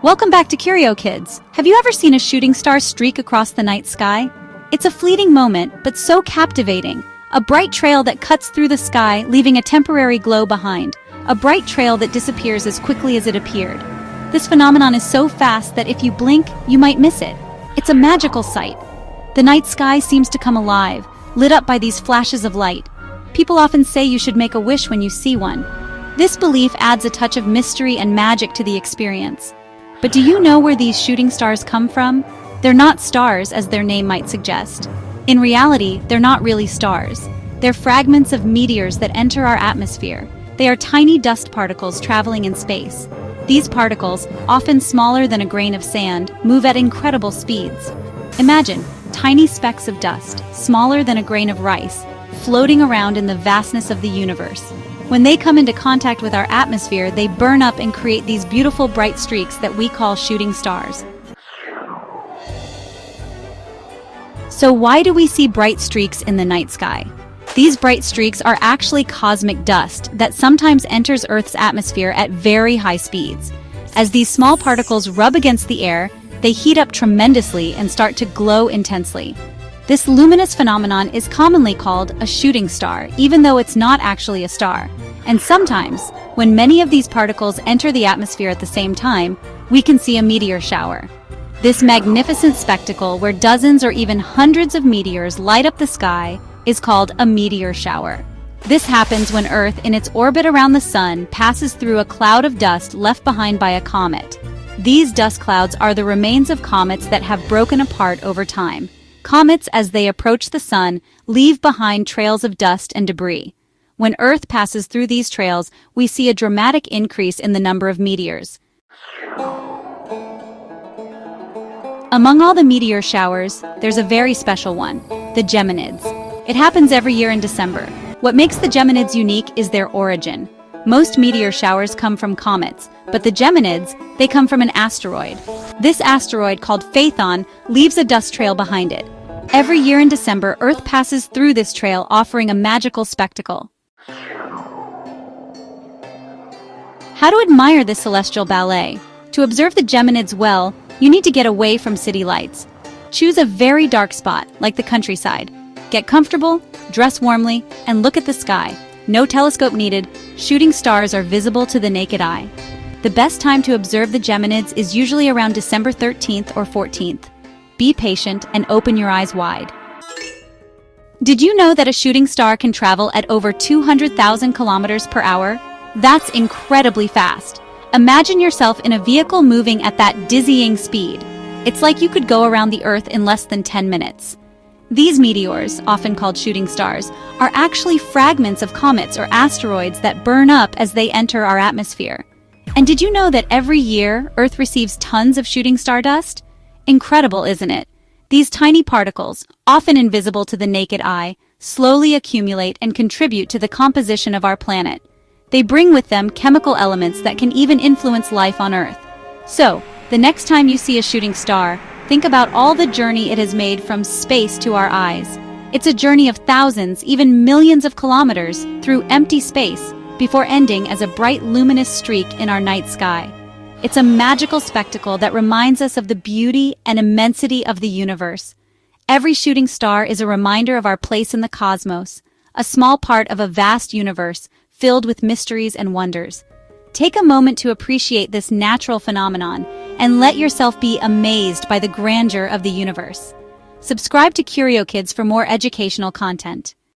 Welcome back to CurioKids. Have you ever seen a shooting star streak across the night sky? It's a fleeting moment, but so captivating. A bright trail that cuts through the sky, leaving a temporary glow behind. A bright trail that disappears as quickly as it appeared. This phenomenon is so fast that if you blink, you might miss it. It's a magical sight. The night sky seems to come alive, lit up by these flashes of light. People often say you should make a wish when you see one. This belief adds a touch of mystery and magic to the experience. But do you know where these shooting stars come from? They're not stars, as their name might suggest. In reality, they're not really stars. They're fragments of meteors that enter our atmosphere. They are tiny dust particles traveling in space. These particles, often smaller than a grain of sand, move at incredible speeds. Imagine tiny specks of dust, smaller than a grain of rice, floating around in the vastness of the universe. When they come into contact with our atmosphere, they burn up and create these beautiful bright streaks that we call shooting stars. So why do we see bright streaks in the night sky? These bright streaks are actually cosmic dust that sometimes enters Earth's atmosphere at very high speeds. As these small particles rub against the air, they heat up tremendously and start to glow intensely. This luminous phenomenon is commonly called a shooting star, even though it's not actually a star. And sometimes, when many of these particles enter the atmosphere at the same time, we can see a meteor shower. This magnificent spectacle, where dozens or even hundreds of meteors light up the sky, is called a meteor shower. This happens when Earth, in its orbit around the Sun, passes through a cloud of dust left behind by a comet. These dust clouds are the remains of comets that have broken apart over time. Comets, as they approach the Sun, leave behind trails of dust and debris. When Earth passes through these trails, we see a dramatic increase in the number of meteors. Among all the meteor showers, there's a very special one, the Geminids. It happens every year in December. What makes the Geminids unique is their origin. Most meteor showers come from comets, but the Geminids, they come from an asteroid. This asteroid, called Phaethon, leaves a dust trail behind it. Every year in December, Earth passes through this trail, offering a magical spectacle. How to admire this celestial ballet? To observe the Geminids well, you need to get away from city lights. Choose a very dark spot, like the countryside. Get comfortable, dress warmly, and look at the sky. No telescope needed. Shooting stars are visible to the naked eye. The best time to observe the Geminids is usually around December 13th or 14th. Be patient and open your eyes wide. Did you know that a shooting star can travel at over 200,000 kilometers per hour? That's incredibly fast. Imagine yourself in a vehicle moving at that dizzying speed. It's like you could go around the Earth in less than 10 minutes. These meteors, often called shooting stars, are actually fragments of comets or asteroids that burn up as they enter our atmosphere. And did you know that every year Earth receives tons of shooting star dust? Incredible, isn't it? These tiny particles, often invisible to the naked eye, slowly accumulate and contribute to the composition of our planet. They bring with them chemical elements that can even influence life on Earth. So, the next time you see a shooting star, think about all the journey it has made from space to our eyes. It's a journey of thousands, even millions of kilometers through empty space before ending as a bright luminous streak in our night sky. It's a magical spectacle that reminds us of the beauty and immensity of the universe. Every shooting star is a reminder of our place in the cosmos, a small part of a vast universe filled with mysteries and wonders. Take a moment to appreciate this natural phenomenon and let yourself be amazed by the grandeur of the universe. Subscribe to CurioKids for more educational content.